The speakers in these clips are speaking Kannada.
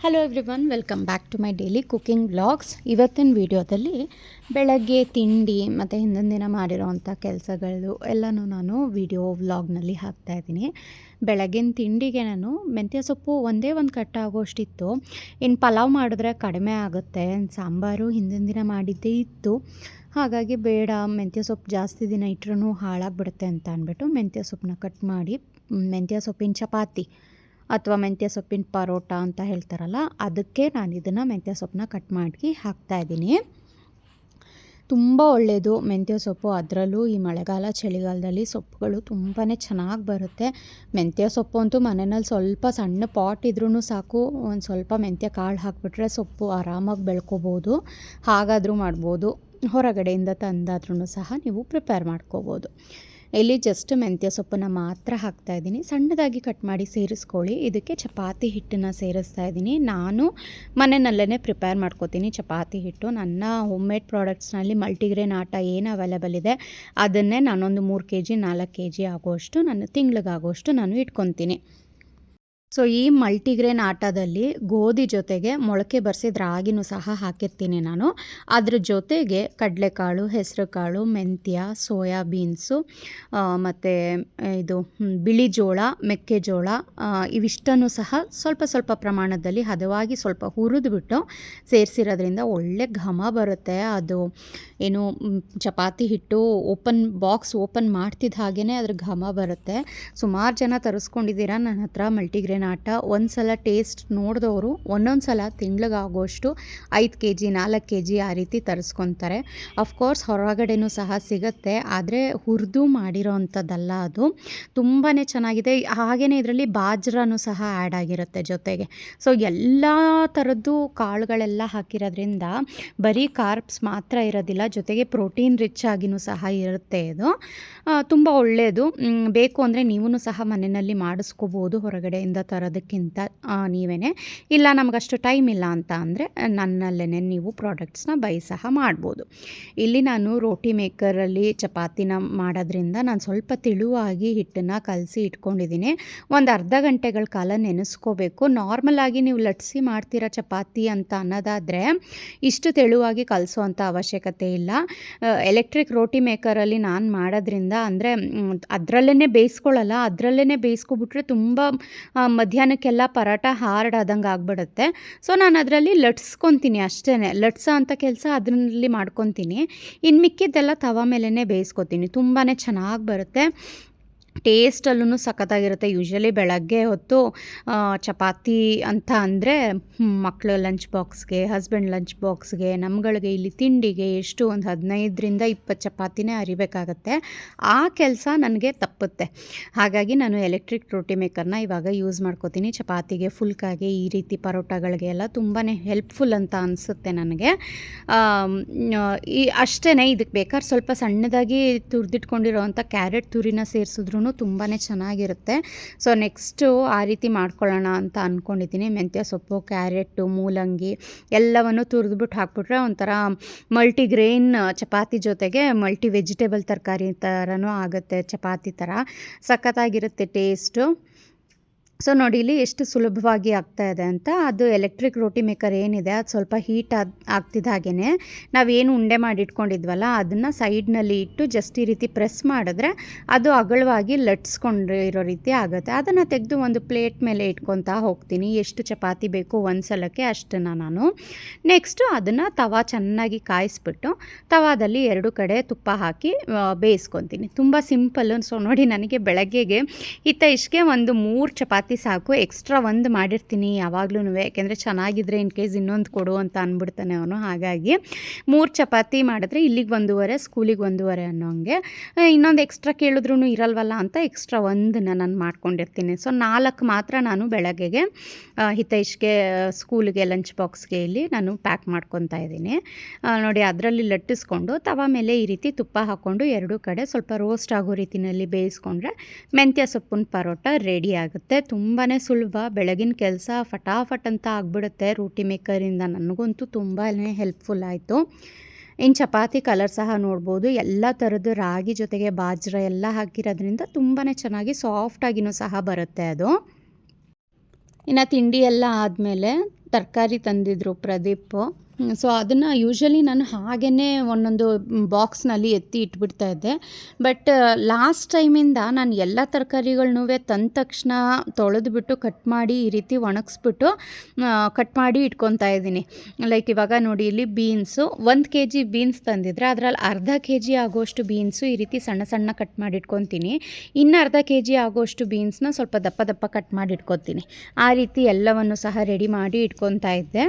Hello everyone, welcome back to my daily cooking vlogs. ಇವತ್ತಿನ ವಿಡಿಯೋದಲ್ಲಿ ಬೆಳಗ್ಗೆ ತಿಂಡಿ ಮತ್ತು ಹಿಂದಿನ ದಿನ ಮಾಡಿರೋವಂಥ ಕೆಲಸಗಳು ಎಲ್ಲನೂ ನಾನು ವ್ಲಾಗ್ನಲ್ಲಿ ಹಾಕ್ತಾಯಿದ್ದೀನಿ. ಬೆಳಗಿನ ತಿಂಡಿಗೆ ನಾನು ಮೆಂತ್ಯ ಸೊಪ್ಪು ಒಂದೇ ಒಂದು ಕಟ್ಟಾಗೋಷ್ಟಿತ್ತು. ಇನ್ನು ಪಲಾವ್ ಮಾಡಿದ್ರೆ ಕಡಿಮೆ ಆಗುತ್ತೆ, ಸಾಂಬಾರು ಹಿಂದಿನ ದಿನ ಮಾಡಿದ್ದೇ ಇತ್ತು. ಹಾಗಾಗಿ ಬೇಡ, ಮೆಂತ್ಯ ಸೊಪ್ಪು ಜಾಸ್ತಿ ದಿನ ಇಟ್ಟರೂ ಹಾಳಾಗಿಬಿಡುತ್ತೆ ಅಂತ ಅಂದ್ಬಿಟ್ಟು ಮೆಂತ್ಯ ಸೊಪ್ಪನ್ನ ಕಟ್ ಮಾಡಿ ಮೆಂತ್ಯ ಸೊಪ್ಪಿನ ಚಪಾತಿ ಅಥವಾ ಮೆಂತ್ಯ ಸೊಪ್ಪಿನ ಪರೋಟ ಅಂತ ಹೇಳ್ತಾರಲ್ಲ, ಅದಕ್ಕೆ ನಾನು ಇದನ್ನು ಮೆಂತ್ಯ ಸೊಪ್ಪನ್ನ ಕಟ್ ಮಾಡಿ ಹಾಕ್ತಾಯಿದ್ದೀನಿ. ತುಂಬ ಒಳ್ಳೆಯದು ಮೆಂತ್ಯ ಸೊಪ್ಪು, ಅದರಲ್ಲೂ ಈ ಮಳೆಗಾಲ ಚಳಿಗಾಲದಲ್ಲಿ ಸೊಪ್ಪುಗಳು ತುಂಬಾ ಚೆನ್ನಾಗಿ ಬರುತ್ತೆ. ಮೆಂತ್ಯ ಸೊಪ್ಪು ಅಂತೂ ಮನೆಯಲ್ಲಿ ಸ್ವಲ್ಪ ಸಣ್ಣ ಪಾಟ್ ಇದ್ರೂ ಸಾಕು, ಒಂದು ಸ್ವಲ್ಪ ಮೆಂತ್ಯ ಕಾಳು ಹಾಕಿಬಿಟ್ರೆ ಸೊಪ್ಪು ಆರಾಮಾಗಿ ಬೆಳ್ಕೊಬೋದು. ಹಾಗಾದರೂ ಮಾಡ್ಬೋದು, ಹೊರಗಡೆಯಿಂದ ತಂದಾದ್ರೂ ಸಹ ನೀವು ಪ್ರಿಪೇರ್ ಮಾಡ್ಕೋಬೋದು. ಇಲ್ಲಿ ಜಸ್ಟ್ ಮೆಂತ್ಯ ಸೊಪ್ಪನ್ನು ಮಾತ್ರ ಹಾಕ್ತಾಯಿದ್ದೀನಿ. ಸಣ್ಣದಾಗಿ ಕಟ್ ಮಾಡಿ ಸೇರಿಸ್ಕೊಳ್ಳಿ. ಇದಕ್ಕೆ ಚಪಾತಿ ಹಿಟ್ಟನ್ನು ಸೇರಿಸ್ತಾ ಇದ್ದೀನಿ. ನಾನು ಮನೆಯಲ್ಲೇ ಪ್ರಿಪೇರ್ ಮಾಡ್ಕೋತೀನಿ ಚಪಾತಿ ಹಿಟ್ಟು. ನನ್ನ ಹೋಮ್ ಮೇಡ್ ಪ್ರಾಡಕ್ಟ್ಸ್ನಲ್ಲಿ ಮಲ್ಟಿಗ್ರೇನ್ ಆಟ ಏನು ಅವೈಲೇಬಲ್ ಇದೆ ಅದನ್ನೇ ನಾನೊಂದು 3 kg 4 kg ಆಗೋಷ್ಟು ತಿಂಗಳಿಗಾಗೋಷ್ಟು ನಾನು ಇಟ್ಕೊತೀನಿ. ಸೊ ಈ ಮಲ್ಟಿಗ್ರೇನ್ ಆಟದಲ್ಲಿ ಗೋಧಿ ಜೊತೆಗೆ ಮೊಳಕೆ ಬರಿಸಿದ ರಾಗಿನೂ ಸಹ ಹಾಕಿರ್ತೀನಿ ನಾನು. ಅದ್ರ ಜೊತೆಗೆ ಕಡಲೆಕಾಳು, ಹೆಸರು ಕಾಳು, ಮೆಂತ್ಯ, ಸೋಯಾ ಬೀನ್ಸು ಮತ್ತು ಇದು ಬಿಳಿ ಜೋಳ, ಮೆಕ್ಕೆಜೋಳ ಇವಿಷ್ಟನ್ನು ಸಹ ಸ್ವಲ್ಪ ಸ್ವಲ್ಪ ಪ್ರಮಾಣದಲ್ಲಿ ಹದವಾಗಿ ಸ್ವಲ್ಪ ಹುರಿದುಬಿಟ್ಟು ಸೇರಿಸಿರೋದ್ರಿಂದ ಒಳ್ಳೆ ಘಮ ಬರುತ್ತೆ. ಅದು ಏನು ಚಪಾತಿ ಹಿಟ್ಟು ಬಾಕ್ಸ್ ಓಪನ್ ಮಾಡ್ತಿದ್ದ ಹಾಗೇ ಅದ್ರ ಘಮ ಬರುತ್ತೆ. ಸುಮಾರು ಜನ ತರಿಸ್ಕೊಂಡಿದ್ದೀರಾ ನನ್ನ ಹತ್ರ ಮಲ್ಟಿಗ್ರೇನ್ ಆಟ. ಒಂದು ಸಲ ಟೇಸ್ಟ್ ನೋಡಿದವರು ಒಂದೊಂದು ಸಲ ತಿಂಗಳಿಗಾಗೋಷ್ಟು 5 kg 4 kg ಆ ರೀತಿ ತರಿಸ್ಕೊತಾರೆ. ಅಫ್ಕೋರ್ಸ್ ಹೊರಗಡೆನೂ ಸಹ ಸಿಗುತ್ತೆ, ಆದರೆ ಹುರಿದು ಮಾಡಿರೋ ಅಂಥದ್ದಲ್ಲ ಅದು. ತುಂಬಾ ಚೆನ್ನಾಗಿದೆ. ಹಾಗೆಯೇ ಇದರಲ್ಲಿ ಬಾಜ್ರನೂ ಸಹ ಆ್ಯಡ್ ಆಗಿರುತ್ತೆ ಜೊತೆಗೆ. ಸೊ ಎಲ್ಲ ಥರದ್ದು ಕಾಳುಗಳೆಲ್ಲ ಹಾಕಿರೋದ್ರಿಂದ ಬರೀ ಕಾರ್ಬ್ಸ್ ಮಾತ್ರ ಇರೋದಿಲ್ಲ, ಜೊತೆಗೆ ಪ್ರೋಟೀನ್ ರಿಚ್ ಆಗಿನೂ ಸಹ ಇರುತ್ತೆ. ಇದು ತುಂಬ ಒಳ್ಳೆಯದು. ಬೇಕು ಅಂದರೆ ನೀವೂ ಸಹ ಮನೆಯಲ್ಲಿ ಮಾಡಿಸ್ಕೋಬೋದು ಹೊರಗಡೆಯಿಂದ ತರೋದಕ್ಕಿಂತ ನೀವೇ. ಇಲ್ಲ ನಮಗಷ್ಟು ಟೈಮ್ ಇಲ್ಲ ಅಂತ ಅಂದರೆ ನನ್ನಲ್ಲೇ ನೀವು ಪ್ರಾಡಕ್ಟ್ಸ್ನ ಬೈ ಸಹ ಮಾಡ್ಬೋದು. ಇಲ್ಲಿ ನಾನು ರೋಟಿ ಮೇಕರಲ್ಲಿ ಚಪಾತಿನ ಮಾಡೋದ್ರಿಂದ ನಾನು ಸ್ವಲ್ಪ ತೆಳುವಾಗಿ ಹಿಟ್ಟನ್ನು ಕಲಸಿ ಇಟ್ಕೊಂಡಿದ್ದೀನಿ. ಒಂದು ಅರ್ಧ ಗಂಟೆಗಳ ಕಾಲ ನೆನೆಸ್ಕೋಬೇಕು. ನಾರ್ಮಲಾಗಿ ನೀವು ಲಟ್ಸಿ ಮಾಡ್ತೀರಾ ಚಪಾತಿ ಅಂತ ಅನ್ನೋದಾದರೆ ಇಷ್ಟು ತೆಳುವಾಗಿ ಕಲಿಸೋವಂಥ ಅವಶ್ಯಕತೆ ಇಲ್ಲ. ಎಲೆಕ್ಟ್ರಿಕ್ ರೋಟಿ ಮೇಕರಲ್ಲಿ ನಾನು ಮಾಡೋದ್ರಿಂದ ಅಂದರೆ ಅದರಲ್ಲೇ ಬೇಯಿಸ್ಕೊಳ್ಳಲ್ಲ, ಅದರಲ್ಲೇ ಬೇಯಿಸ್ಕೊಬಿಟ್ರೆ ತುಂಬ ಮಧ್ಯಾಹ್ನಕ್ಕೆಲ್ಲ ಪರಾಟ ಹಾರ್ಡ್ ಆದಂಗೆ ಆಗಿಬಿಡುತ್ತೆ. ಸೊ ನಾನು ಅದರಲ್ಲಿ ಲಟ್ಸ್ಕೊತೀನಿ ಅಷ್ಟೇ. ಲಟ್ಸೋ ಅಂಥ ಕೆಲಸ ಅದರಲ್ಲಿ ಮಾಡ್ಕೊತೀನಿ. ಇನ್ನು ಮಿಕ್ಕಿದ್ದೆಲ್ಲ ತವ ಮೇಲೇ ಬೇಯಿಸ್ಕೊತೀನಿ. ತುಂಬಾ ಚೆನ್ನಾಗಿ ಬರುತ್ತೆ. ಟೇಸ್ಟಲ್ಲೂ ಸಖತ್ತಾಗಿರುತ್ತೆ. ಯೂಶ್ವಲಿ ಬೆಳಗ್ಗೆ ಹೊತ್ತು ಚಪಾತಿ ಅಂತ ಅಂದರೆ ಮಕ್ಕಳು ಲಂಚ್ ಬಾಕ್ಸ್ಗೆ, ಹಸ್ಬೆಂಡ್ ಲಂಚ್ ಬಾಕ್ಸ್ಗೆ, ನಮ್ಗಳಿಗೆ ಇಲ್ಲಿ ತಿಂಡಿಗೆ ಎಷ್ಟು ಒಂದು 15ರಿಂದ 20 ಚಪಾತಿನೇ ಅರಿಬೇಕಾಗತ್ತೆ. ಆ ಕೆಲಸ ನನಗೆ ತಪ್ಪುತ್ತೆ. ಹಾಗಾಗಿ ನಾನು ಎಲೆಕ್ಟ್ರಿಕ್ ರೋಟಿ ಮೇಕರ್ನ ಇವಾಗ ಯೂಸ್ ಮಾಡ್ಕೋತೀನಿ. ಚಪಾತಿಗೆ, ಫುಲ್ಕಾಗೆ, ಈ ರೀತಿ ಪರೋಟಗಳಿಗೆ ಎಲ್ಲ ತುಂಬಾ ಹೆಲ್ಪ್ಫುಲ್ ಅಂತ ಅನಿಸುತ್ತೆ ನನಗೆ. ಅಷ್ಟೇ. ಇದಕ್ಕೆ ಬೇಕಾದ್ರೆ ಸ್ವಲ್ಪ ಸಣ್ಣದಾಗಿ ತುರಿದಿಟ್ಕೊಂಡಿರೋವಂಥ ಕ್ಯಾರೆಟ್ ತುರಿನ ಸೇರಿಸಿದ್ರೂ ತುಂಬಾ ಚೆನ್ನಾಗಿರುತ್ತೆ. ಸೊ ನೆಕ್ಸ್ಟು ಆ ರೀತಿ ಮಾಡ್ಕೊಳ್ಳೋಣ ಅಂತ ಅಂದ್ಕೊಂಡಿದ್ದೀನಿ. ಮೆಂತ್ಯ ಸೊಪ್ಪು, ಕ್ಯಾರೆಟು, ಮೂಲಂಗಿ ಎಲ್ಲವನ್ನು ತುರಿದ್ಬಿಟ್ಟು ಹಾಕ್ಬಿಟ್ರೆ ಒಂಥರ ಮಲ್ಟಿಗ್ರೇನ್ ಚಪಾತಿ ಜೊತೆಗೆ ಮಲ್ಟಿ ವೆಜಿಟೇಬಲ್ ತರಕಾರಿ ಥರನೂ ಆಗುತ್ತೆ. ಚಪಾತಿ ಥರ ಸಖತ್ತಾಗಿರುತ್ತೆ ಟೇಸ್ಟು. ಸೊ ನೋಡಿ ಇಲ್ಲಿ ಎಷ್ಟು ಸುಲಭವಾಗಿ ಆಗ್ತಾಯಿದೆ ಅಂತ. ಅದು ಎಲೆಕ್ಟ್ರಿಕ್ ರೋಟಿ ಮೇಕರ್ ಏನಿದೆ ಅದು ಸ್ವಲ್ಪ ಹೀಟ್ ಆಗ್ತಿದ್ದ ಹಾಗೇ ನಾವೇನು ಉಂಡೆ ಮಾಡಿಟ್ಕೊಂಡಿದ್ವಲ್ಲ ಅದನ್ನು ಸೈಡ್ನಲ್ಲಿ ಇಟ್ಟು ಜಸ್ಟ್ ಈ ರೀತಿ ಪ್ರೆಸ್ ಮಾಡಿದ್ರೆ ಅದು ಅಗಲವಾಗಿ ಲಟ್ಸ್ಕೊಂಡಿರೋ ರೀತಿ ಆಗುತ್ತೆ. ಅದನ್ನು ತೆಗೆದು ಒಂದು ಪ್ಲೇಟ್ ಮೇಲೆ ಇಟ್ಕೊತಾ ಹೋಗ್ತೀನಿ. ಎಷ್ಟು ಚಪಾತಿ ಬೇಕು ಒಂದು ಸಲಕ್ಕೆ ಅಷ್ಟನ್ನು ನಾನು. ನೆಕ್ಸ್ಟು ಅದನ್ನು ತವಾ ಚೆನ್ನಾಗಿ ಕಾಯಿಸ್ಬಿಟ್ಟು ತವಾದಲ್ಲಿ 2 ಕಡೆ ತುಪ್ಪ ಹಾಕಿ ಬೇಯಿಸ್ಕೊತೀನಿ. ತುಂಬ ಸಿಂಪಲ್ಲು. ಸೊ ನೋಡಿ ನನಗೆ ಬೆಳಗ್ಗೆಗೆ ಇಷ್ಟಕ್ಕೆ ಒಂದು 3 ಚಪಾತಿ ಸಾಕು. ಎಕ್ಸ್ಟ್ರಾ ಒಂದು ಮಾಡಿರ್ತೀನಿ ಯಾವಾಗ್ಲೂ, ಯಾಕೆಂದರೆ ಚೆನ್ನಾಗಿದ್ರೆ ಇನ್ ಕೇಸ್ ಇನ್ನೊಂದು ಕೊಡು ಅಂತ ಅಂದ್ಬಿಡ್ತಾನೆ ಅವನು. ಹಾಗಾಗಿ 3 ಚಪಾತಿ ಮಾಡಿದ್ರೆ ಇಲ್ಲಿಗೆ 1:30, ಸ್ಕೂಲಿಗೆ 1:30 ಅನ್ನೋ ಹಂಗೆ. ಇನ್ನೊಂದು ಎಕ್ಸ್ಟ್ರಾ ಕೇಳಿದ್ರೂ ಇರಲ್ವಲ್ಲ ಅಂತ ಎಕ್ಸ್ಟ್ರಾ ಒಂದನ್ನು ನಾನು ಮಾಡ್ಕೊಂಡಿರ್ತೀನಿ. ಸೊ 4 ಮಾತ್ರ ನಾನು ಬೆಳಗ್ಗೆಗೆ ಹಿತೈಷ್ಗೆ ಸ್ಕೂಲಿಗೆ ಲಂಚ್ ಬಾಕ್ಸ್ಗೆ ಇಲ್ಲಿ ನಾನು ಪ್ಯಾಕ್ ಮಾಡ್ಕೊತಾ ಇದ್ದೀನಿ. ನೋಡಿ ಅದರಲ್ಲಿ ಲಟ್ಟಿಸ್ಕೊಂಡು ತವ ಮೇಲೆ ಈ ರೀತಿ ತುಪ್ಪ ಹಾಕ್ಕೊಂಡು 2 ಕಡೆ ಸ್ವಲ್ಪ ರೋಸ್ಟ್ ಆಗೋ ರೀತಿಯಲ್ಲಿ ಬೇಯಿಸ್ಕೊಂಡ್ರೆ ಮೆಂತ್ಯ ಸೊಪ್ಪಿನ ಪರೋಟ ರೆಡಿ ಆಗುತ್ತೆ. ತುಂಬಾ ಸುಲಭ. ಬೆಳಗಿನ ಕೆಲಸ ಫಟಾಫಟ್ ಅಂತ ಆಗಿಬಿಡುತ್ತೆ ರೋಟಿ ಮೇಕರಿಂದ. ನನಗಂತೂ ತುಂಬಾ ಹೆಲ್ಪ್ಫುಲ್ ಆಯಿತು. ಇನ್ನು ಚಪಾತಿ ಕಲರ್ ಸಹ ನೋಡ್ಬೋದು. ಎಲ್ಲ ಥರದ್ದು ರಾಗಿ ಜೊತೆಗೆ ಬಾಜ್ರ ಎಲ್ಲ ಹಾಕಿರೋದ್ರಿಂದ ತುಂಬಾ ಚೆನ್ನಾಗಿ ಸಾಫ್ಟಾಗಿನೂ ಸಹ ಬರುತ್ತೆ ಅದು. ಇನ್ನು ತಿಂಡಿ ಎಲ್ಲ ಆದಮೇಲೆ ತರಕಾರಿ ತಂದಿದ್ದರು ಪ್ರದೀಪ್. ಸೊ ಅದನ್ನು ಯೂಶ್ವಲಿ ನಾನು ಹಾಗೇ ಒಂದೊಂದು ಬಾಕ್ಸ್ನಲ್ಲಿ ಎತ್ತಿ ಇಟ್ಬಿಡ್ತಾ ಇದ್ದೆ. ಬಟ್ ಲಾಸ್ಟ್ ಟೈಮಿಂದ ನಾನು ಎಲ್ಲ ತರಕಾರಿಗಳನ್ನೂ ತಂದ ತಕ್ಷಣ ತೊಳೆದ್ಬಿಟ್ಟು ಕಟ್ ಮಾಡಿ ಈ ರೀತಿ ಒಣಗಿಸ್ಬಿಟ್ಟು ಕಟ್ ಮಾಡಿ ಇಟ್ಕೊತಾ ಇದ್ದೀನಿ. ಲೈಕ್ ಇವಾಗ ನೋಡಿ, ಇಲ್ಲಿ ಬೀನ್ಸು 1 kg ಬೀನ್ಸ್ ತಂದಿದ್ರೆ ಅದರಲ್ಲಿ ಅರ್ಧ kg ಆಗೋಷ್ಟು ಬೀನ್ಸು ಈ ರೀತಿ ಸಣ್ಣ ಸಣ್ಣ ಕಟ್ ಮಾಡಿ ಇಟ್ಕೊತೀನಿ. ಇನ್ನು ಅರ್ಧ kg ಆಗೋಷ್ಟು ಬೀನ್ಸ್ನ ಸ್ವಲ್ಪ ದಪ್ಪ ದಪ್ಪ ಕಟ್ ಮಾಡಿ ಇಟ್ಕೊತೀನಿ. ಆ ರೀತಿ ಎಲ್ಲವನ್ನು ಸಹ ರೆಡಿ ಮಾಡಿ ಇಟ್ಕೊತಾ ಇದ್ದೆ.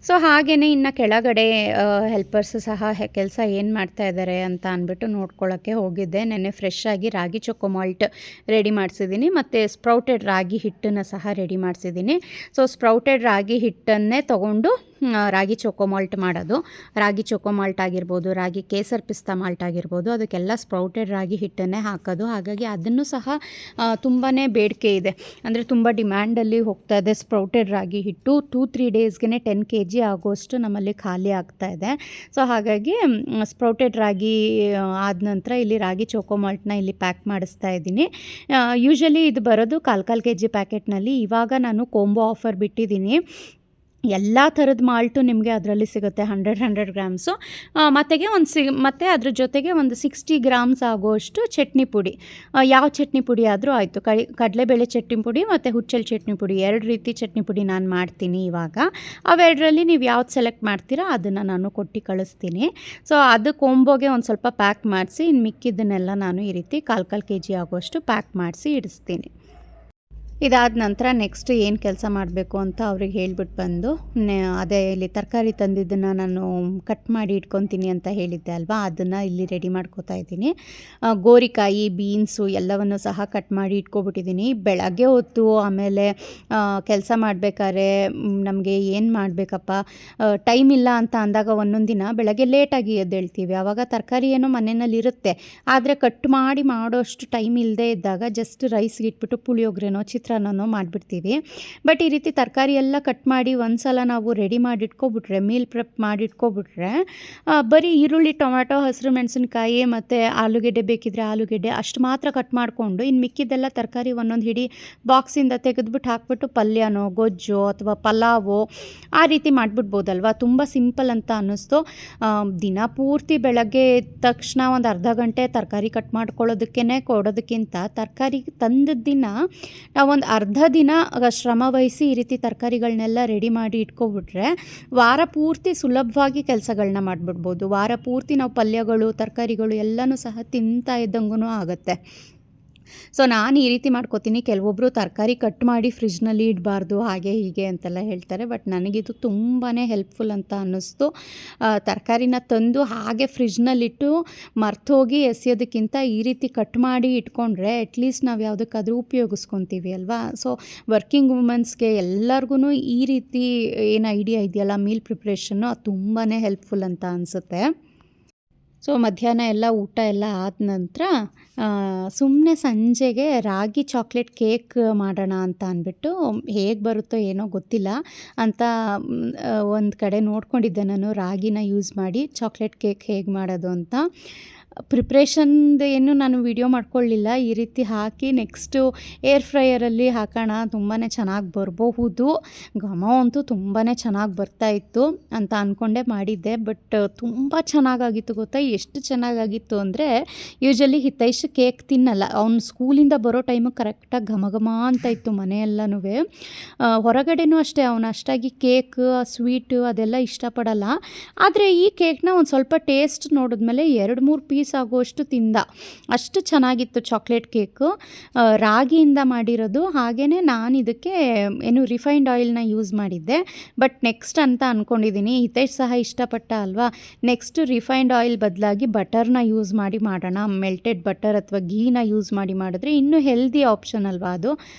ಸೊ ಹಾಗೆಯೇ ಇನ್ನು ಕೆಳಗಡೆ ಹೆಲ್ಪರ್ಸು ಸಹ ಕೆಲಸ ಏನು ಮಾಡ್ತಾ ಇದ್ದಾರೆ ಅಂತ ಅಂದ್ಬಿಟ್ಟು ನೋಡ್ಕೊಳ್ಳೋಕ್ಕೆ ಹೋಗಿದ್ದೆ. ನೆನ್ನೆ ಫ್ರೆಶ್ ಆಗಿ ರಾಗಿ ಚೊಕೋ ಮಾಲ್ಟ್ ರೆಡಿ ಮಾಡಿಸಿದ್ದೀನಿ, ಮತ್ತು ಸ್ಪ್ರೌಟೆಡ್ ರಾಗಿ ಹಿಟ್ಟನ್ನು ಸಹ ರೆಡಿ ಮಾಡಿಸಿದ್ದೀನಿ. ಸೊ ಸ್ಪ್ರೌಟೆಡ್ ರಾಗಿ ಹಿಟ್ಟನ್ನೇ ತೊಗೊಂಡು ರಾಗಿ ಚೊಕೋ ಮಾಲ್ಟ್ ಮಾಡೋದು. ರಾಗಿ ಚೊಕೋ ಮಾಲ್ಟ್ ಆಗಿರ್ಬೋದು, ರಾಗಿ ಕೇಸರ್ ಪಿಸ್ತಾ ಮಾಲ್ಟ್ ಆಗಿರ್ಬೋದು, ಅದಕ್ಕೆಲ್ಲ ಸ್ಪ್ರೌಟೆಡ್ ರಾಗಿ ಹಿಟ್ಟನ್ನೇ ಹಾಕೋದು. ಹಾಗಾಗಿ ಅದನ್ನು ಸಹ ತುಂಬಾ ಬೇಡಿಕೆ ಇದೆ, ಅಂದರೆ ತುಂಬ ಡಿಮ್ಯಾಂಡಲ್ಲಿ ಹೋಗ್ತಾ ಇದೆ ಸ್ಪ್ರೌಟೆಡ್ ರಾಗಿ ಹಿಟ್ಟು. 2-3 ಡೇಸ್ಗೆ 10 kg ಆಗೋಷ್ಟು ನಮ್ಮಲ್ಲಿ ಖಾಲಿ ಆಗ್ತಾ ಇದೆ. ಸೊ ಹಾಗಾಗಿ ಸ್ಪ್ರೌಟೆಡ್ ರಾಗಿ ಆದ ನಂತರ ಇಲ್ಲಿ ರಾಗಿ ಚೊಕೋ ಮಾಲ್ಟ್ನ ಇಲ್ಲಿ ಪ್ಯಾಕ್ ಮಾಡಿಸ್ತಾ ಇದ್ದೀನಿ. ಯೂಶ್ವಲಿ ಇದು ಬರೋದು 1/4 kg ಪ್ಯಾಕೆಟ್ನಲ್ಲಿ. ಇವಾಗ ನಾನು ಕೋಂಬೋ ಆಫರ್ ಬಿಟ್ಟಿದ್ದೀನಿ. ಎಲ್ಲ ಥರದ ಮಾಲ್ಟು ನಿಮಗೆ ಅದರಲ್ಲಿ ಸಿಗುತ್ತೆ, 100 ಗ್ರಾಮ್ಸು. ಮತ್ತು ಅದ್ರ ಜೊತೆಗೆ ಒಂದು 60 ಗ್ರಾಮ್ಸ್ ಆಗೋಷ್ಟು ಚಟ್ನಿ ಪುಡಿ. ಯಾವ ಚಟ್ನಿ ಪುಡಿ ಆದರೂ ಆಯಿತು, ಕಡಲೆಬೇಳೆ ಚಟ್ನಿ ಪುಡಿ ಮತ್ತು ಹುಚ್ಚೆಳ್ಳು ಚಟ್ನಿ ಪುಡಿ, 2 ರೀತಿ ಚಟ್ನಿ ಪುಡಿ ನಾನು ಮಾಡ್ತೀನಿ ಇವಾಗ. ಅವೆರಡರಲ್ಲಿ ನೀವು ಯಾವ್ದು ಸೆಲೆಕ್ಟ್ ಮಾಡ್ತೀರಾ ಅದನ್ನು ನಾನು ಕೊಟ್ಟು ಕಳಿಸ್ತೀನಿ. ಸೊ ಅದು ಕೊಂಬೋಗೆ ಒಂದು ಸ್ವಲ್ಪ ಪ್ಯಾಕ್ ಮಾಡಿಸಿ, ಇನ್ನು ಮಿಕ್ಕಿದ್ದನ್ನೆಲ್ಲ ನಾನು ಈ ರೀತಿ 1/4 kg ಆಗೋಷ್ಟು ಪ್ಯಾಕ್ ಮಾಡಿಸಿ ಇಡಿಸ್ತೀನಿ. ಇದಾದ ನಂತರ ನೆಕ್ಸ್ಟ್ ಏನು ಕೆಲಸ ಮಾಡಬೇಕು ಅಂತ ಅವ್ರಿಗೆ ಹೇಳ್ಬಿಟ್ಟು ಬಂದು, ಅದೇ ಇಲ್ಲಿ ತರಕಾರಿ ತಂದಿದ್ದನ್ನು ನಾನು ಕಟ್ ಮಾಡಿ ಇಟ್ಕೊತೀನಿ ಅಂತ ಹೇಳಿದ್ದೆ ಅಲ್ವಾ, ಅದನ್ನು ಇಲ್ಲಿ ರೆಡಿ ಮಾಡ್ಕೋತಾ ಇದ್ದೀನಿ. ಗೋರಿಕಾಯಿ, ಬೀನ್ಸು ಎಲ್ಲವನ್ನು ಸಹ ಕಟ್ ಮಾಡಿ ಇಟ್ಕೊಬಿಟ್ಟಿದ್ದೀನಿ. ಬೆಳಗ್ಗೆ ಹೊತ್ತು ಆಮೇಲೆ ಕೆಲಸ ಮಾಡಬೇಕಾದ್ರೆ ನಮಗೆ ಏನು ಮಾಡಬೇಕಪ್ಪ, ಟೈಮ್ ಇಲ್ಲ ಅಂತ ಅಂದಾಗ ಒಂದೊಂದು ದಿನ ಬೆಳಗ್ಗೆ ಲೇಟಾಗಿ ಎದ್ದೇಳ್ತೀವಿ. ಆವಾಗ ತರಕಾರಿ ಏನೋ ಮನೆಯಲ್ಲಿ ಇರುತ್ತೆ, ಆದರೆ ಕಟ್ ಮಾಡಿ ಮಾಡೋಷ್ಟು ಟೈಮ್ ಇಲ್ಲದೆ ಇದ್ದಾಗ ಜಸ್ಟ್ ರೈಸ್ಗೆ ಇಟ್ಬಿಟ್ಟು ಪುಳಿಯೋಗರೆನೋ ಚಿತ್ರಾನ್ನನೋ ಮಾಡಿಬಿಡ್ತೀವಿ. ಬಟ್ ಈ ರೀತಿ ತರಕಾರಿ ಎಲ್ಲ ಕಟ್ ಮಾಡಿ ಒಂದು ಸಲ ನಾವು ರೆಡಿ ಮಾಡಿ ಇಟ್ಕೊಬಿಟ್ರೆ, ಮೀಲ್ ಪ್ರೆಪ್ ಮಾಡಿ ಇಟ್ಕೊಬಿಟ್ರೆ, ಬರೀ ಈರುಳ್ಳಿ, ಟೊಮ್ಯಾಟೊ, ಹಸಿರು ಮೆಣಸಿನ್ಕಾಯಿ ಮತ್ತು ಆಲೂಗೆಡ್ಡೆ ಬೇಕಿದ್ರೆ ಆಲೂಗೆಡ್ಡೆ ಅಷ್ಟು ಮಾತ್ರ ಕಟ್ ಮಾಡಿಕೊಂಡು, ಇನ್ನು ಮಿಕ್ಕಿದ್ದೆಲ್ಲ ತರಕಾರಿ ಒಂದೊಂದು ಹಿಡಿ ಬಾಕ್ಸಿಂದ ತೆಗೆದುಬಿಟ್ಟು ಹಾಕ್ಬಿಟ್ಟು ಪಲ್ಯನೋ, ಗೊಜ್ಜೋ ಅಥವಾ ಪಲಾವೋ ಆ ರೀತಿ ಮಾಡಿಬಿಡ್ಬೋದಲ್ವ. ತುಂಬ ಸಿಂಪಲ್ ಅಂತ ಅನ್ನಿಸ್ತು. ದಿನ ಪೂರ್ತಿ ಬೆಳಗ್ಗೆ ಎದ್ದ ತಕ್ಷಣ ಒಂದು ಅರ್ಧ ಗಂಟೆ ತರಕಾರಿ ಕಟ್ ಮಾಡ್ಕೊಳ್ಳೋದಕ್ಕೇ ಕೊಡೋದಕ್ಕಿಂತ, ತರಕಾರಿ ತಂದ ದಿನ ನಾವೊಂದು ಅರ್ಧ ದಿನ ಶ್ರಮ ವಹಿಸಿ ಈ ರೀತಿ ತರಕಾರಿಗಳನ್ನೆಲ್ಲ ರೆಡಿ ಮಾಡಿ ಇಟ್ಕೊಬಿಟ್ರೆ ವಾರ ಪೂರ್ತಿ ಸುಲಭವಾಗಿ ಕೆಲಸಗಳನ್ನ ಮಾಡಿಬಿಡ್ಬೋದು. ವಾರ ಪೂರ್ತಿ ನಾವು ಪಲ್ಯಗಳು, ತರಕಾರಿಗಳು ಎಲ್ಲನೂ ಸಹ ತಿಂತಾ ಇದ್ದಂಗೂ ಆಗುತ್ತೆ. ಸೊ ನಾನು ಈ ರೀತಿ ಮಾಡ್ಕೋತೀನಿ. ಕೆಲವೊಬ್ಬರು ತರಕಾರಿ ಕಟ್ ಮಾಡಿ ಫ್ರಿಜ್ನಲ್ಲಿ ಇಡಬಾರ್ದು, ಹಾಗೆ ಹೀಗೆ ಅಂತೆಲ್ಲ ಹೇಳ್ತಾರೆ. ಬಟ್ ನನಗಿದು ತುಂಬಾ ಹೆಲ್ಪ್ಫುಲ್ ಅಂತ ಅನ್ನಿಸ್ತು. ತರಕಾರಿನ ತಂದು ಹಾಗೆ ಫ್ರಿಜ್ನಲ್ಲಿಟ್ಟು ಮರ್ತೋಗಿ ಎಸೆಯೋದಕ್ಕಿಂತ ಈ ರೀತಿ ಕಟ್ ಮಾಡಿ ಇಟ್ಕೊಂಡ್ರೆ ಅಟ್ಲೀಸ್ಟ್ ನಾವು ಯಾವುದಕ್ಕಾದ್ರೂ ಉಪಯೋಗಿಸ್ಕೊತೀವಿ ಅಲ್ವಾ. ಸೊ ವರ್ಕಿಂಗ್ ವುಮೆನ್ಸ್ಗೆ ಎಲ್ಲರಿಗೂ ಈ ರೀತಿ ಏನು ಐಡಿಯಾ ಇದೆಯಲ್ಲ ಮೀಲ್ ಪ್ರಿಪ್ರೇಷನ್ನು, ಅದು ತುಂಬಾ ಹೆಲ್ಪ್ಫುಲ್ ಅಂತ ಅನಿಸುತ್ತೆ. ಸೊ ಮಧ್ಯಾಹ್ನ ಎಲ್ಲ ಊಟ ಎಲ್ಲ ಆದ ನಂತರ ಸುಮ್ಮನೆ ಸಂಜೆಗೆ ರಾಗಿ ಚಾಕ್ಲೇಟ್ ಕೇಕ್ ಮಾಡೋಣ ಅಂತ ಅಂದ್ಬಿಟ್ಟು, ಹೇಗೆ ಬರುತ್ತೋ ಏನೋ ಗೊತ್ತಿಲ್ಲ ಅಂತ ಒಂದು ಕಡೆ ನೋಡ್ಕೊಂಡಿದ್ದೆ ನಾನು, ರಾಗಿನ ಯೂಸ್ ಮಾಡಿ ಚಾಕ್ಲೇಟ್ ಕೇಕ್ ಹೇಗೆ ಮಾಡೋದು ಅಂತ. ಪ್ರಿಪ್ರೇಷನ್ದು ಏನು ನಾನು ವಿಡಿಯೋ ಮಾಡ್ಕೊಳ್ಳಿಲ್ಲ. ಈ ರೀತಿ ಹಾಕಿ ನೆಕ್ಸ್ಟು ಏರ್ ಫ್ರೈಯರಲ್ಲಿ ಹಾಕೋಣ, ತುಂಬಾ ಚೆನ್ನಾಗಿ ಬರಬಹುದು. ಘಮ ಅಂತೂ ತುಂಬಾ ಚೆನ್ನಾಗಿ ಬರ್ತಾಯಿತ್ತು ಅಂತ ಅಂದ್ಕೊಂಡೆ ಮಾಡಿದ್ದೆ. ಬಟ್ ತುಂಬ ಚೆನ್ನಾಗಾಗಿತ್ತು ಗೊತ್ತಾ. ಎಷ್ಟು ಚೆನ್ನಾಗಾಗಿತ್ತು ಅಂದರೆ, ಯೂಶ್ವಲಿ ಹಿತೈಷ್ ಕೇಕ್ ತಿನ್ನಲ್ಲ. ಅವ್ನು ಸ್ಕೂಲಿಂದ ಬರೋ ಟೈಮಿಗೆ ಕರೆಕ್ಟಾಗಿ ಘಮ ಘಮ ಅಂತ ಇತ್ತು ಮನೆಯೆಲ್ಲನೂ. ಹೊರಗಡೆನೂ ಅಷ್ಟೇ, ಅವನು ಅಷ್ಟಾಗಿ ಕೇಕ್, ಸ್ವೀಟು ಅದೆಲ್ಲ ಇಷ್ಟಪಡಲ್ಲ. ಆದರೆ ಈ ಕೇಕ್ನ ಒಂದು ಸ್ವಲ್ಪ ಟೇಸ್ಟ್ ನೋಡಿದ್ಮೇಲೆ 2-3 ಪೀಸ್ ಆಗೋಷ್ಟು ತಿಂದ. ಅಷ್ಟು ಚೆನ್ನಾಗಿತ್ತು ಚಾಕ್ಲೇಟ್ ಕೇಕು, ರಾಗಿಯಿಂದ ಮಾಡಿರೋದು. ಹಾಗೆಯೇ ನಾನು ಇದಕ್ಕೆ ಏನು ರಿಫೈನ್ಡ್ ಆಯಿಲ್ನ ಯೂಸ್ ಮಾಡಿದ್ದೆ. ಬಟ್ ನೆಕ್ಸ್ಟ್ ಅಂತ ಅಂದ್ಕೊಂಡಿದ್ದೀನಿ, ಹಿತೇಶ್ ಸಹ ಇಷ್ಟಪಟ್ಟ ಅಲ್ವಾ, ನೆಕ್ಸ್ಟ್ ರಿಫೈನ್ಡ್ ಆಯಿಲ್ ಬದಲಾಗಿ ಬಟರ್ನ ಯೂಸ್ ಮಾಡಿ ಮಾಡೋಣ. ಮೆಲ್ಟೆಡ್ ಬಟರ್ ಅಥವಾ ಘೀನ ಯೂಸ್ ಮಾಡಿ ಮಾಡಿದ್ರೆ ಇನ್ನೂ ಹೆಲ್ದಿ ಆಪ್ಷನ್ ಅಲ್ವಾ ಅದು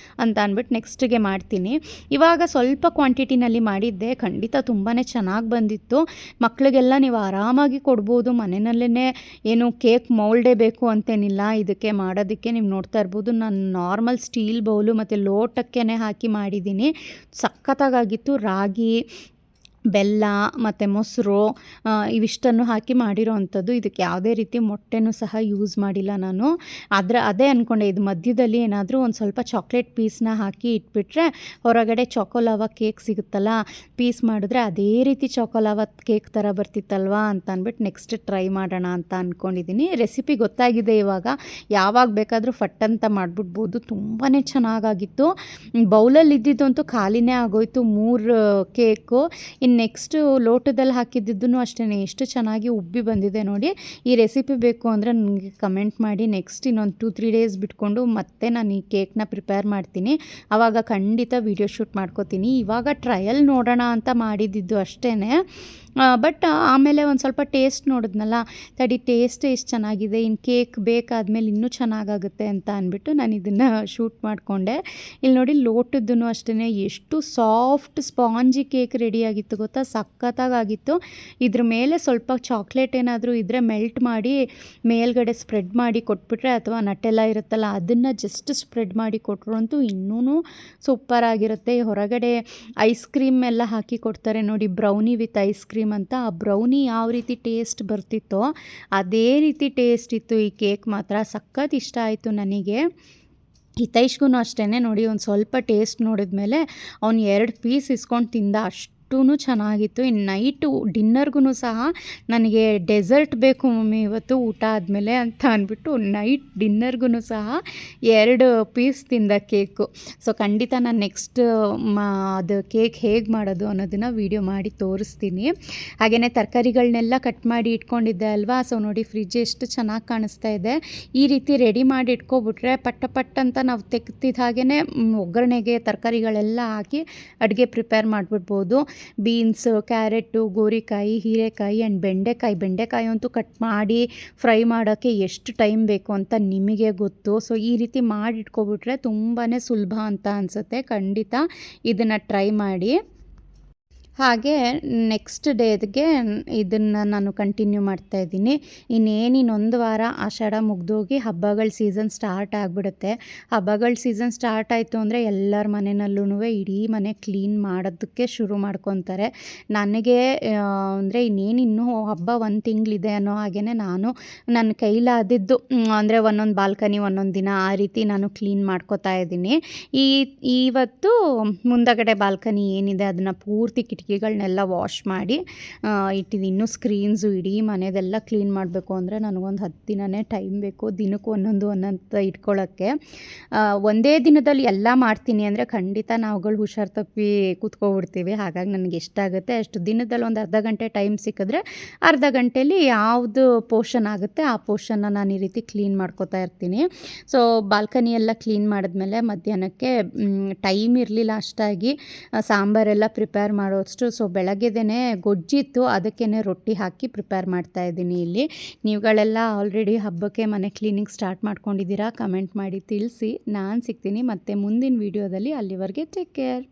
ಅಂತ ಅಂದ್ಬಿಟ್ಟು ನೆಕ್ಸ್ಟ್ಗೆ ಮಾಡ್ತೀನಿ. ಇವಾಗ ಸ್ವಲ್ಪ ಕ್ವಾಂಟಿಟಿನಲ್ಲಿ ಮಾಡಿದ್ದೆ, ಖಂಡಿತ ತುಂಬಾ ಚೆನ್ನಾಗಿ ಬಂದಿತ್ತು. ಮಕ್ಕಳಿಗೆಲ್ಲ ನೀವು ಆರಾಮಾಗಿ ಕೊಡ್ಬೋದು. ಮನೆಯಲ್ಲೇ ಏನು ಕೇಕ್ ಮೌಲ್ಡೇ ಬೇಕು ಅಂತೇನಿಲ್ಲ ಇದಕ್ಕೆ ಮಾಡೋದಕ್ಕೆ. ನೀವು ನೋಡ್ತಾ ಇರ್ಬೋದು, ನಾನು ನಾರ್ಮಲ್ ಸ್ಟೀಲ್ ಬೌಲು ಮತ್ತು ಲೋಟಕ್ಕೇ ಹಾಕಿ ಮಾಡಿದ್ದೀನಿ. ಸಖತ್ತಾಗಿತ್ತು. ರಾಗಿ ಬೆಲ್ಲ ಮತ್ತು ಮೊಸರು ಇವಿಷ್ಟನ್ನು ಹಾಕಿ ಮಾಡಿರೋ ಅಂಥದ್ದು. ಇದಕ್ಕೆ ಯಾವುದೇ ರೀತಿ ಮೊಟ್ಟೆನೂ ಸಹ ಯೂಸ್ ಮಾಡಿಲ್ಲ ನಾನು. ಅದೇ ಅಂದ್ಕೊಂಡೆ, ಇದು ಮಧ್ಯದಲ್ಲಿ ಏನಾದರೂ ಒಂದು ಸ್ವಲ್ಪ ಚಾಕ್ಲೇಟ್ ಪೀಸ್ನ ಹಾಕಿ ಇಟ್ಬಿಟ್ರೆ ಹೊರಗಡೆ ಚಾಕೋಲಾವಾ ಕೇಕ್ ಸಿಗುತ್ತಲ್ಲ, ಪೀಸ್ ಮಾಡಿದ್ರೆ ಅದೇ ರೀತಿ ಚಾಕೋಲಾವಾ ಕೇಕ್ ಥರ ಬರ್ತಿತ್ತಲ್ವಾ ಅಂತ ಅಂದ್ಬಿಟ್ಟು ನೆಕ್ಸ್ಟ್ ಟ್ರೈ ಮಾಡೋಣ ಅಂತ ಅಂದ್ಕೊಂಡಿದ್ದೀನಿ. ರೆಸಿಪಿ ಗೊತ್ತಾಗಿದೆ ಇವಾಗ, ಯಾವಾಗ ಬೇಕಾದರೂ ಫಟ್ ಅಂತ ಮಾಡಿಬಿಡ್ಬೋದು. ತುಂಬಾ ಚೆನ್ನಾಗಾಗಿತ್ತು. ಬೌಲಲ್ಲಿ ಇದ್ದಿದ್ದಂತೂ ಖಾಲಿನೇ ಆಗೋಯ್ತು 3 ಕೇಕು. ಇನ್ನು ನೆಕ್ಸ್ಟು ಲೋಟದಲ್ಲಿ ಹಾಕಿದ್ದಿದ್ದೂ ಅಷ್ಟೇ ಎಷ್ಟು ಚೆನ್ನಾಗಿ ಉಬ್ಬಿ ಬಂದಿದೆ ನೋಡಿ. ಈ ರೆಸಿಪಿ ಬೇಕು ಅಂದರೆ ನನಗೆ ಕಮೆಂಟ್ ಮಾಡಿ. ನೆಕ್ಸ್ಟ್ ಇನ್ನೊಂದು 2-3 ಡೇಸ್ ಬಿಟ್ಕೊಂಡು ಮತ್ತೆ ನಾನು ಈ ಕೇಕ್ನ ಪ್ರಿಪೇರ್ ಮಾಡ್ತೀನಿ. ಆವಾಗ ಖಂಡಿತ ವೀಡಿಯೋ ಶೂಟ್ ಮಾಡ್ಕೋತೀನಿ. ಇವಾಗ ಟ್ರಯಲ್ ನೋಡೋಣ ಅಂತ ಮಾಡಿದ್ದಿದ್ದು ಅಷ್ಟೇ. ಬಟ್ ಆಮೇಲೆ ಒಂದು ಸ್ವಲ್ಪ ಟೇಸ್ಟ್ ನೋಡಿದ್ನಲ್ಲ, ತಡಿ ಟೇಸ್ಟ್ ಎಷ್ಟು ಚೆನ್ನಾಗಿದೆ, ಇನ್ನು ಕೇಕ್ ಬೇಕಾದ್ಮೇಲೆ ಇನ್ನೂ ಚೆನ್ನಾಗಾಗುತ್ತೆ ಅಂತ ಅಂದ್ಬಿಟ್ಟು ನಾನು ಇದನ್ನು ಶೂಟ್ ಮಾಡಿಕೊಂಡೆ. ಇಲ್ಲಿ ನೋಡಿ ಲೋಟದ್ದು ಅಷ್ಟೇ ಎಷ್ಟು ಸಾಫ್ಟ್ ಸ್ಪಾಂಜಿ ಕೇಕ್ ರೆಡಿಯಾಗಿತ್ತು ಗೊತ್ತಾ, ಸಖತ್ತಾಗಿತ್ತು. ಇದ್ರ ಮೇಲೆ ಸ್ವಲ್ಪ ಚಾಕ್ಲೇಟ್ ಏನಾದರೂ ಇದ್ದರೆ ಮೆಲ್ಟ್ ಮಾಡಿ ಮೇಲ್ಗಡೆ ಸ್ಪ್ರೆಡ್ ಮಾಡಿ ಕೊಟ್ಬಿಟ್ರೆ, ಅಥವಾ ನಟ್ಟೆಲ್ಲ ಇರುತ್ತಲ್ಲ ಅದನ್ನು ಜಸ್ಟ್ ಸ್ಪ್ರೆಡ್ ಮಾಡಿ ಕೊಟ್ಟರು ಅಂತೂ ಇನ್ನೂ ಸೂಪರಾಗಿರುತ್ತೆ. ಹೊರಗಡೆ ಐಸ್ ಕ್ರೀಮ್ ಎಲ್ಲ ಹಾಕಿ ಕೊಡ್ತಾರೆ ನೋಡಿ, ಬ್ರೌನಿ ವಿತ್ ಐಸ್ ಕ್ರೀಮ್ ಅಂತ. ಆ ಬ್ರೌನಿ ಯಾವ ರೀತಿ ಟೇಸ್ಟ್ ಬರ್ತಿತ್ತೋ ಅದೇ ರೀತಿ ಟೇಸ್ಟ್ ಇತ್ತು ಈ ಕೇಕ್ ಮಾತ್ರ. ಸಖತ್ ಇಷ್ಟ ಆಯಿತು ನನಗೆ. ಹಿತೈಷ್ಗೂ ಅಷ್ಟೇ ನೋಡಿ, ಒಂದು ಸ್ವಲ್ಪ ಟೇಸ್ಟ್ ನೋಡಿದ್ಮೇಲೆ ಅವ್ನು 2 ಪೀಸ್ ಇಸ್ಕೊಂಡು ತಿಂದ, ಅಷ್ಟು ಚೆನ್ನಾಗಿತ್ತು. ಇನ್ನು ನೈಟು ಡಿನ್ನರ್ಗೂ ಸಹ ನನಗೆ ಡೆಸರ್ಟ್ ಬೇಕು ಮಮ್ಮಿ ಇವತ್ತು ಊಟ ಆದಮೇಲೆ ಅಂತ ಅಂದ್ಬಿಟ್ಟು ನೈಟ್ ಡಿನ್ನರ್ಗೂ ಸಹ 2 ಪೀಸ್ ತಿಂದ ಕೇಕು. ಸೊ ಖಂಡಿತ ನಾನು ನೆಕ್ಸ್ಟ್ ಅದು ಕೇಕ್ ಹೇಗೆ ಮಾಡೋದು ಅನ್ನೋದನ್ನು ವೀಡಿಯೋ ಮಾಡಿ ತೋರಿಸ್ತೀನಿ. ಹಾಗೆಯೇ ತರಕಾರಿಗಳನ್ನೆಲ್ಲ ಕಟ್ ಮಾಡಿ ಇಟ್ಕೊಂಡಿದ್ದೆ ಅಲ್ವಾ, ಸೊ ನೋಡಿ ಫ್ರಿಜ್ ಎಷ್ಟು ಚೆನ್ನಾಗಿ ಕಾಣಿಸ್ತಾ ಇದೆ. ಈ ರೀತಿ ರೆಡಿ ಮಾಡಿ ಇಟ್ಕೊಬಿಟ್ರೆ ಪಟ್ಟ ಅಂತ ನಾವು ತೆಗ್ತಿದ್ದ ಹಾಗೆಯೇ ಒಗ್ಗರಣೆಗೆ ತರಕಾರಿಗಳೆಲ್ಲ ಹಾಕಿ ಅಡುಗೆ ಪ್ರಿಪೇರ್ ಮಾಡಿಬಿಡ್ಬೋದು. ಬೀನ್ಸು, ಕ್ಯಾರೆಟು, ಗೋರಿಕಾಯಿ, ಹೀರೆಕಾಯಿ ಆ್ಯಂಡ್ ಬೆಂಡೆಕಾಯಿ ಅಂತೂ ಕಟ್ ಮಾಡಿ ಫ್ರೈ ಮಾಡೋಕ್ಕೆ ಎಷ್ಟು ಟೈಮ್ ಬೇಕು ಅಂತ ನಿಮಗೆ ಗೊತ್ತು. ಸೊ ಈ ರೀತಿ ಮಾಡಿ ಇಟ್ಕೊಬಿಟ್ರೆ ತುಂಬಾ ಸುಲಭ ಅಂತ ಅನಿಸುತ್ತೆ. ಖಂಡಿತ ಇದನ್ನು ಟ್ರೈ ಮಾಡಿ. ಹಾಗೆ ನೆಕ್ಸ್ಟ್ ಡೇಗೆ ಇದನ್ನು ನಾನು ಕಂಟಿನ್ಯೂ ಮಾಡ್ತಾಯಿದ್ದೀನಿ. ಇನ್ನೊಂದು ವಾರ ಆಷಾಢ ಮುಗಿದೋಗಿ ಹಬ್ಬಗಳ ಸೀಸನ್ ಸ್ಟಾರ್ಟ್ ಆಗಿಬಿಡುತ್ತೆ. ಹಬ್ಬಗಳ ಸೀಸನ್ ಸ್ಟಾರ್ಟ್ ಆಯಿತು ಅಂದರೆ ಎಲ್ಲರ ಮನೆಯಲ್ಲೂ ಇಡೀ ಮನೆ ಕ್ಲೀನ್ ಮಾಡೋದಕ್ಕೆ ಶುರು ಮಾಡ್ಕೊತಾರೆ. ನನಗೆ ಅಂದರೆ ಇನ್ನೂ ಹಬ್ಬ 1 ತಿಂಗಳಿದೆ ಅನ್ನೋ ಹಾಗೆಯೇ ನಾನು ನನ್ನ ಕೈಲಾದದ್ದು ಅಂದರೆ ಒಂದೊಂದು ಬಾಲ್ಕನಿ ಒಂದೊಂದು ದಿನ ಆ ರೀತಿ ನಾನು ಕ್ಲೀನ್ ಮಾಡ್ಕೋತಾ ಇದ್ದೀನಿ. ಇವತ್ತು ಮುಂದಗಡೆ ಬಾಲ್ಕನಿ ಏನಿದೆ ಅದನ್ನು ಪೂರ್ತಿ ಕಿಟಕಿಗಳನ್ನೆಲ್ಲ ವಾಶ್ ಮಾಡಿ ಇಟ್ಟಿದ್ದೀನಿ. ಇನ್ನೂ ಸ್ಕ್ರೀನ್ಸು ಇಡೀ ಮನೆದೆಲ್ಲ ಕ್ಲೀನ್ ಮಾಡಬೇಕು ಅಂದರೆ ನನಗೊಂದು 10 ದಿನನೇ ಟೈಮ್ ಬೇಕು. ದಿನಕ್ಕೆ ಒಂದೊಂದು ಇಟ್ಕೊಳ್ಳೋಕ್ಕೆ. ಒಂದೇ ದಿನದಲ್ಲಿ ಎಲ್ಲ ಮಾಡ್ತೀನಿ ಅಂದರೆ ಖಂಡಿತ ನಾವುಗಳು ಹುಷಾರು ತಪ್ಪಿ ಕೂತ್ಕೊಬಿಡ್ತೀವಿ. ಹಾಗಾಗಿ ನನಗೆ ಎಷ್ಟಾಗುತ್ತೆ ಅಷ್ಟು ದಿನದಲ್ಲಿ ಒಂದು ಅರ್ಧ ಗಂಟೆ ಟೈಮ್ ಸಿಕ್ಕಿದ್ರೆ ಅರ್ಧ ಗಂಟೆಯಲ್ಲಿ ಯಾವುದು ಪೋರ್ಷನ್ ಆಗುತ್ತೆ ಆ ಪೋರ್ಷನ್ನ ನಾನು ಈ ರೀತಿ ಕ್ಲೀನ್ ಮಾಡ್ಕೋತಾ ಇರ್ತೀನಿ. ಸೊ ಬಾಲ್ಕನಿ ಎಲ್ಲ ಕ್ಲೀನ್ ಮಾಡಿದ್ಮೇಲೆ ಮಧ್ಯಾಹ್ನಕ್ಕೆ ಟೈಮ್ ಇರಲಿಲ್ಲ ಅಷ್ಟಾಗಿ ಸಾಂಬಾರೆಲ್ಲ ಪ್ರಿಪೇರ್ ಮಾಡೋಷ್ಟು. ಸೊ ಬೆಳಗ್ಗೆದೇ ಗೊಜ್ಜಿತ್ತು, ಅದಕ್ಕೇ ರೊಟ್ಟಿ ಹಾಕಿ ಪ್ರಿಪೇರ್ ಮಾಡ್ತಾಯಿದ್ದೀನಿ ಇಲ್ಲಿ. ನೀವುಗಳೆಲ್ಲ ಆಲ್ರೆಡಿ ಹಬ್ಬಕ್ಕೆ ಮನೆ ಕ್ಲೀನಿಂಗ್ ಸ್ಟಾರ್ಟ್ ಮಾಡ್ಕೊಂಡಿದ್ದೀರಾ? ಕಮೆಂಟ್ ಮಾಡಿ ತಿಳಿಸಿ. ನಾನು ಸಿಗ್ತೀನಿ ಮತ್ತೆ ಮುಂದಿನ ವೀಡಿಯೋದಲ್ಲಿ. ಅಲ್ಲಿವರೆಗೆ ಟೇಕ್ ಕೇರ್.